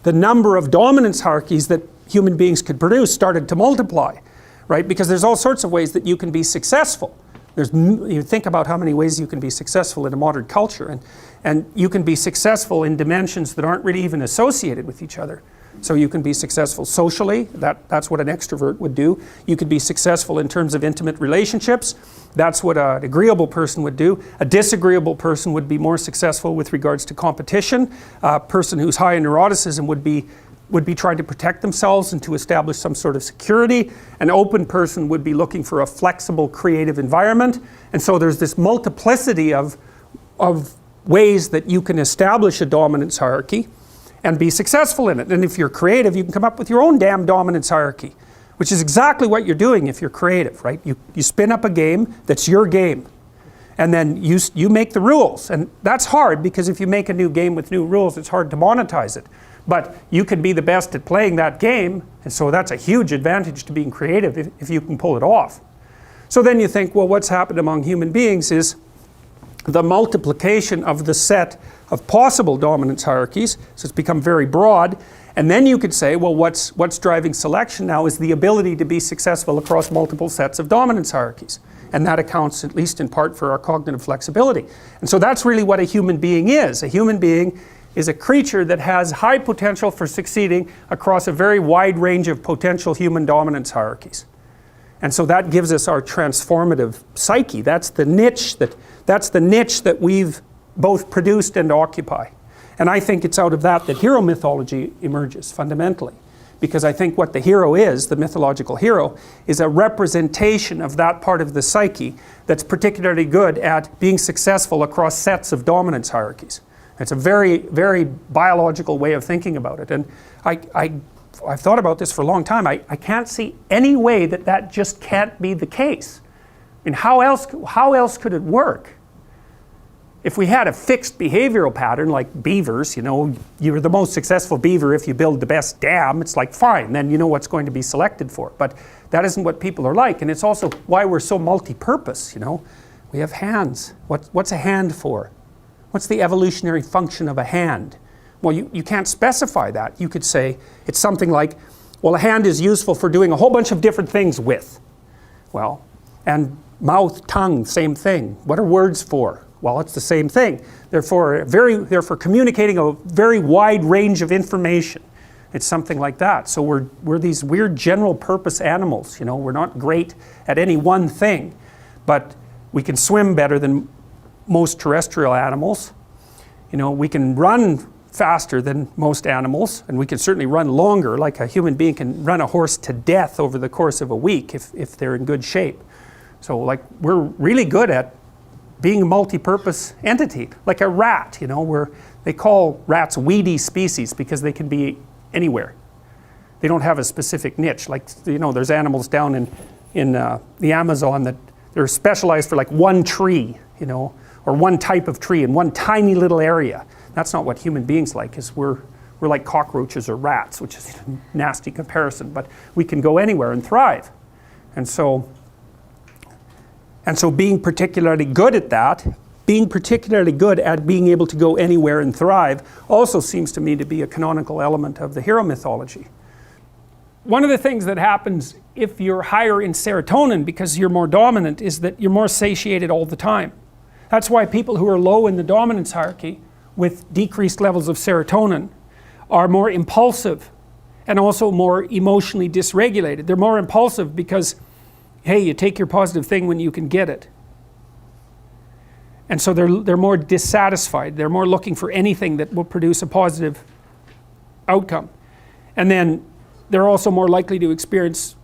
the number of dominance hierarchies that human beings could produce started to multiply, right? Because there's all sorts of ways that you can be successful. You think about how many ways you can be successful in a modern culture, and you can be successful in dimensions that aren't really even associated with each other. So you can be successful socially, that's what an extrovert would do. You could be successful in terms of intimate relationships, that's what an agreeable person would do. A disagreeable person would be more successful with regards to competition. A person who's high in neuroticism would be trying to protect themselves and to establish some sort of security. An open person would be looking for a flexible, creative environment. And so there's this multiplicity of ways that you can establish a dominance hierarchy and be successful in it. And if you're creative, you can come up with your own damn dominance hierarchy, which is exactly what you're doing if you're creative, right? You spin up a game that's your game, and then you make the rules. And that's hard, because if you make a new game with new rules, it's hard to monetize it. But you can be the best at playing that game, and so that's a huge advantage to being creative if you can pull it off. So then you think, well, what's happened among human beings is the multiplication of the set of possible dominance hierarchies, so it's become very broad. And then you could say, well, what's driving selection now is the ability to be successful across multiple sets of dominance hierarchies. And that accounts, at least in part, for our cognitive flexibility. And so that's really what a human being is. A human being is a creature that has high potential for succeeding across a very wide range of potential human dominance hierarchies. And so that gives us our transformative psyche. That's the niche that we've both produced and occupy. And I think it's out of that hero mythology emerges fundamentally. Because I think what the hero is, the mythological hero, is a representation of that part of the psyche that's particularly good at being successful across sets of dominance hierarchies. It's a very, very biological way of thinking about it. And I've thought about this for a long time. I can't see any way that just can't be the case. I mean, how else could it work? If we had a fixed behavioral pattern like beavers, you're the most successful beaver if you build the best dam, it's like fine, then you know what's going to be selected for. But that isn't what people are like, and it's also why we're so multi-purpose, We have hands. What's a hand for? What's the evolutionary function of a hand? Well, you can't specify that. You could say it's something like, well, a hand is useful for doing a whole bunch of different things with. Well, and mouth, tongue, same thing. What are words for? Well, it's the same thing. They're for communicating a very wide range of information. It's something like that. So we're these weird general purpose animals. We're not great at any one thing, but we can swim better than most terrestrial animals. We can run faster than most animals, and we can certainly run longer. Like a human being can run a horse to death over the course of a week if they're in good shape. So we're really good at being a multi-purpose entity, like a rat, they call rats weedy species because they can be anywhere. They don't have a specific niche. There's animals down in the Amazon that they're specialized for one tree, or one type of tree in one tiny little area. That's not what human beings like, is we're like cockroaches or rats, which is a nasty comparison, but we can go anywhere and thrive. And so being particularly good at that, being particularly good at being able to go anywhere and thrive, also seems to me to be a canonical element of the hero mythology. One of the things that happens if you're higher in serotonin because you're more dominant is that you're more satiated all the time. That's why people who are low in the dominance hierarchy with decreased levels of serotonin are more impulsive and also more emotionally dysregulated. They're more impulsive because hey, you take your positive thing when you can get it. And so they're more dissatisfied. They're more looking for anything that will produce a positive outcome. And then they're also more likely to experience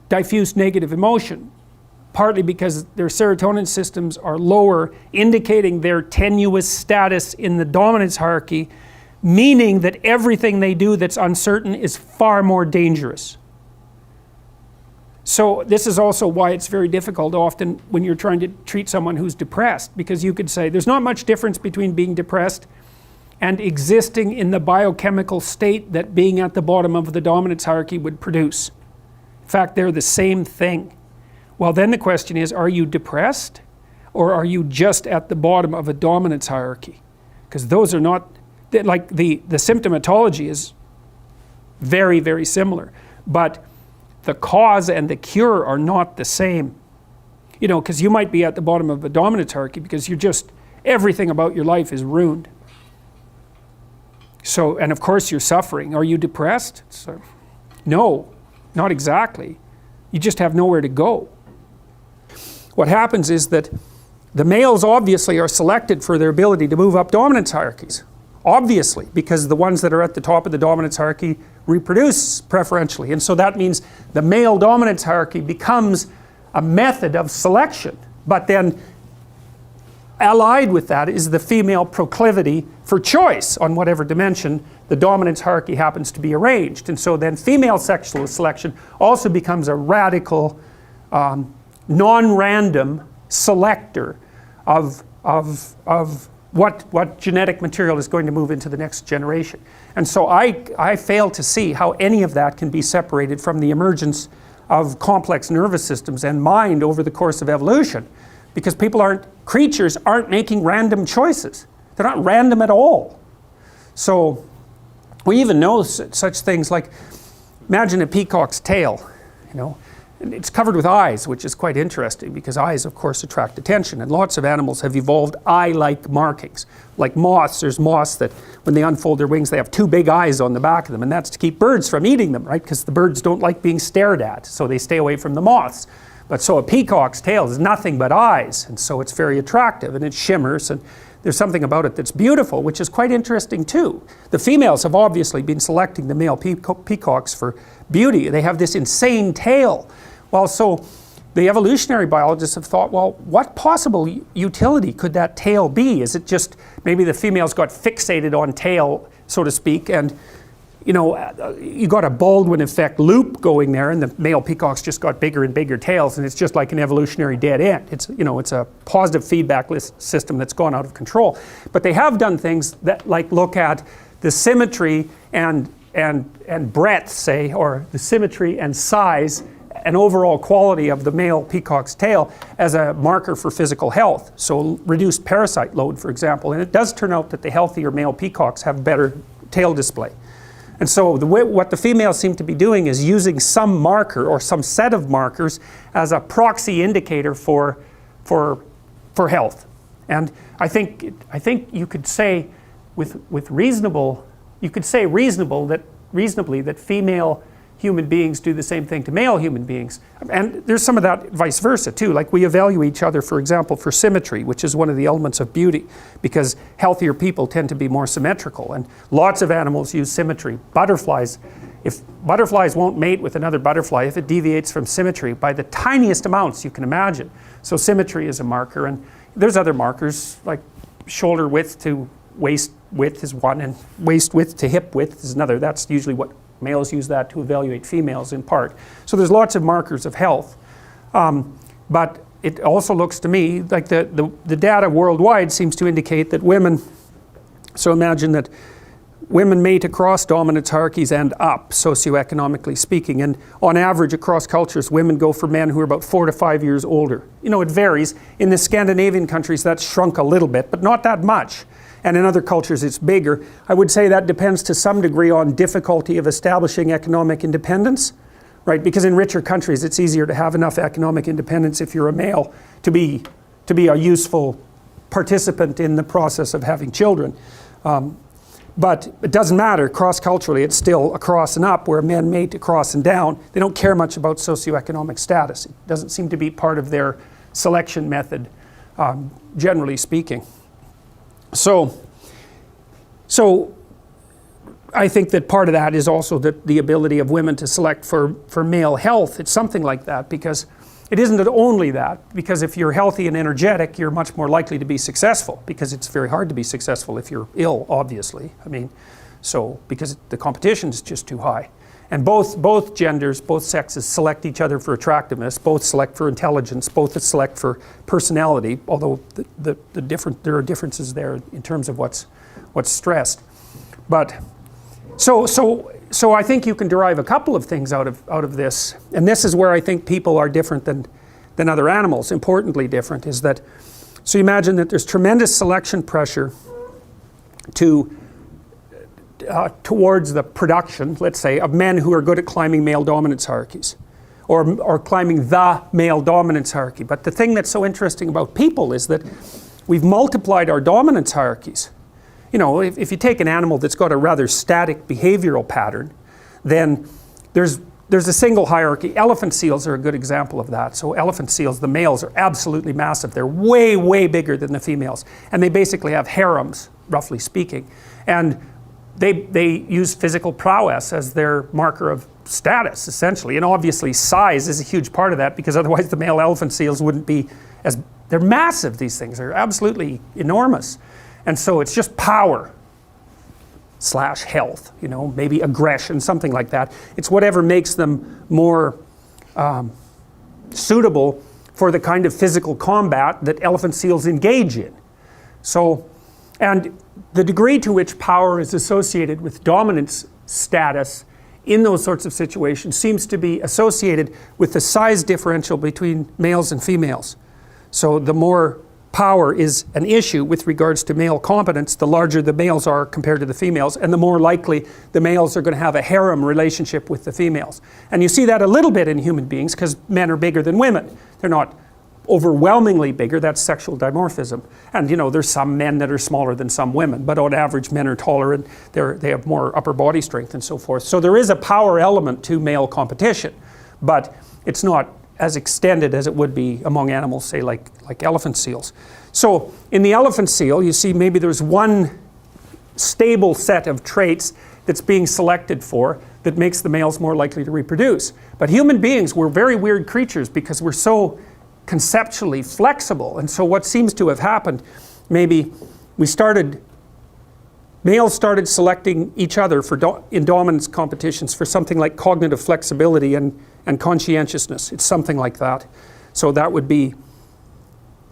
diffuse negative emotion, partly because their serotonin systems are lower, indicating their tenuous status in the dominance hierarchy, meaning that everything they do that's uncertain is far more dangerous. So this is also why it's very difficult often when you're trying to treat someone who's depressed, because you could say there's not much difference between being depressed and existing in the biochemical state that being at the bottom of the dominance hierarchy would produce. In fact, they're the same thing. Well, then the question is, are you depressed or are you just at the bottom of a dominance hierarchy? Because those are not like the symptomatology is very, very similar, but the cause and the cure are not the same. You know, because you might be at the bottom of a dominance hierarchy because you're just, everything about your life is ruined. So, and of course you're suffering. Are you depressed? So, no, not exactly. You just have nowhere to go. What happens is that the males obviously are selected for their ability to move up dominance hierarchies. Obviously, because the ones that are at the top of the dominance hierarchy reproduce preferentially. And so that means the male dominance hierarchy becomes a method of selection. But then allied with that is the female proclivity for choice on whatever dimension the dominance hierarchy happens to be arranged. And so then female sexual selection also becomes a radical, non-random selector of what genetic material is going to move into the next generation. And so I fail to see how any of that can be separated from the emergence of complex nervous systems and mind over the course of evolution. Because creatures aren't making random choices. They're not random at all. So we even know such things like, imagine a peacock's tail, you know. And it's covered with eyes, which is quite interesting because eyes, of course, attract attention. And lots of animals have evolved eye-like markings. Like moths, there's moths that when they unfold their wings, they have two big eyes on the back of them. And that's to keep birds from eating them, right? Because the birds don't like being stared at, so they stay away from the moths. But so a peacock's tail is nothing but eyes, and so it's very attractive, and it shimmers, and there's something about it that's beautiful, which is quite interesting too. The females have obviously been selecting the male peacocks for beauty. They have this insane tail. Well, so the evolutionary biologists have thought, well, what possible utility could that tail be? Is it just maybe the females got fixated on tail, so to speak, and you know, you got a Baldwin effect loop going there, and the male peacocks just got bigger and bigger tails, and it's just like an evolutionary dead end. It's, you know, it's a positive feedback system that's gone out of control. But they have done things that like look at the symmetry and breadth, say, or the symmetry and size and overall quality of the male peacock's tail as a marker for physical health. So reduced parasite load, for example. And it does turn out that the healthier male peacocks have better tail display. And so what the females seem to be doing is using some marker or some set of markers as a proxy indicator for health. And I think you could say reasonably that female human beings do the same thing to male human beings. And there's some of that vice versa too. Like we evaluate each other, for example, for symmetry, which is one of the elements of beauty, because healthier people tend to be more symmetrical. And lots of animals use symmetry. Butterflies, if butterflies won't mate with another butterfly, if it deviates from symmetry by the tiniest amounts you can imagine. So symmetry is a marker, and there's other markers like shoulder width to waist width is one, and waist width to hip width is another. That's usually what males use that to evaluate females in part. So there's lots of markers of health. But it also looks to me like the data worldwide seems to indicate that women, so imagine that women mate across dominance hierarchies and up, socioeconomically speaking. And on average, across cultures, women go for men who are about 4 to 5 years older. You know, it varies. In the Scandinavian countries, that's shrunk a little bit, but not that much. And in other cultures, it's bigger. I would say that depends to some degree on difficulty of establishing economic independence, right? Because in richer countries, it's easier to have enough economic independence if you're a male to be a useful participant in the process of having children. But it doesn't matter. Cross-culturally, it's still across and up, where men mate across and down. They don't care much about socioeconomic status. It doesn't seem to be part of their selection method, generally speaking. So I think that part of that is also the ability of women to select for male health. It's something like that, because it isn't only that, because if you're healthy and energetic, you're much more likely to be successful, because it's very hard to be successful if you're ill, obviously. I mean, so because the competition is just too high. And both genders, both sexes select each other for attractiveness, both select for intelligence, both select for personality, although there are differences there in terms of what's stressed. But so I think you can derive a couple of things out of this, and this is where I think people are different than other animals. Importantly different is that, so you imagine that there's tremendous selection pressure to towards the production, let's say, of men who are good at climbing male dominance hierarchies, or climbing the male dominance hierarchy. But the thing that's so interesting about people is that we've multiplied our dominance hierarchies. You know, if you take an animal that's got a rather static behavioral pattern, then there's a single hierarchy. Elephant seals are a good example of that. So elephant seals, the males are absolutely massive. They're way, way bigger than the females. And they basically have harems, roughly speaking. And they use physical prowess as their marker of status, essentially. And obviously size is a huge part of that, because otherwise the male elephant seals wouldn't be as... They're massive, these things. They're absolutely enormous. And so it's just power / health, you know, maybe aggression, something like that. It's whatever makes them more suitable for the kind of physical combat that elephant seals engage in. So, and the degree to which power is associated with dominance status in those sorts of situations seems to be associated with the size differential between males and females. So the more power is an issue with regards to male competence, the larger the males are compared to the females, and the more likely the males are going to have a harem relationship with the females. And you see that a little bit in human beings, because men are bigger than women. They're not overwhelmingly bigger, that's sexual dimorphism. And you know, there's some men that are smaller than some women, but on average men are taller and they have more upper body strength and so forth. So there is a power element to male competition, but it's not as extended as it would be among animals, say like elephant seals. So in the elephant seal, you see maybe there's one stable set of traits that's being selected for that makes the males more likely to reproduce. But human beings, we're very weird creatures because we're so conceptually flexible. And so what seems to have happened, maybe males started selecting each other for in dominance competitions for something like cognitive flexibility and conscientiousness. It's something like that. So that would be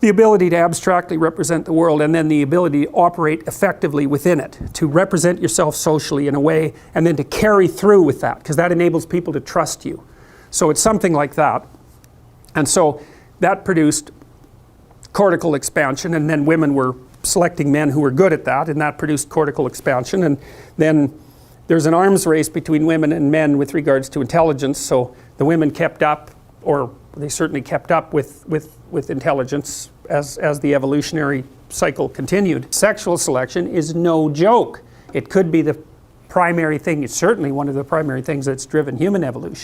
the ability to abstractly represent the world, and then the ability to operate effectively within it, to represent yourself socially in a way, and then to carry through with that, because that enables people to trust you. So it's something like that. And so that produced cortical expansion, and then women were selecting men who were good at that, and that produced cortical expansion. And then there's an arms race between women and men with regards to intelligence. So the women kept up, or they certainly kept up with intelligence as the evolutionary cycle continued. Sexual selection is no joke. It could be the primary thing, it's certainly one of the primary things that's driven human evolution.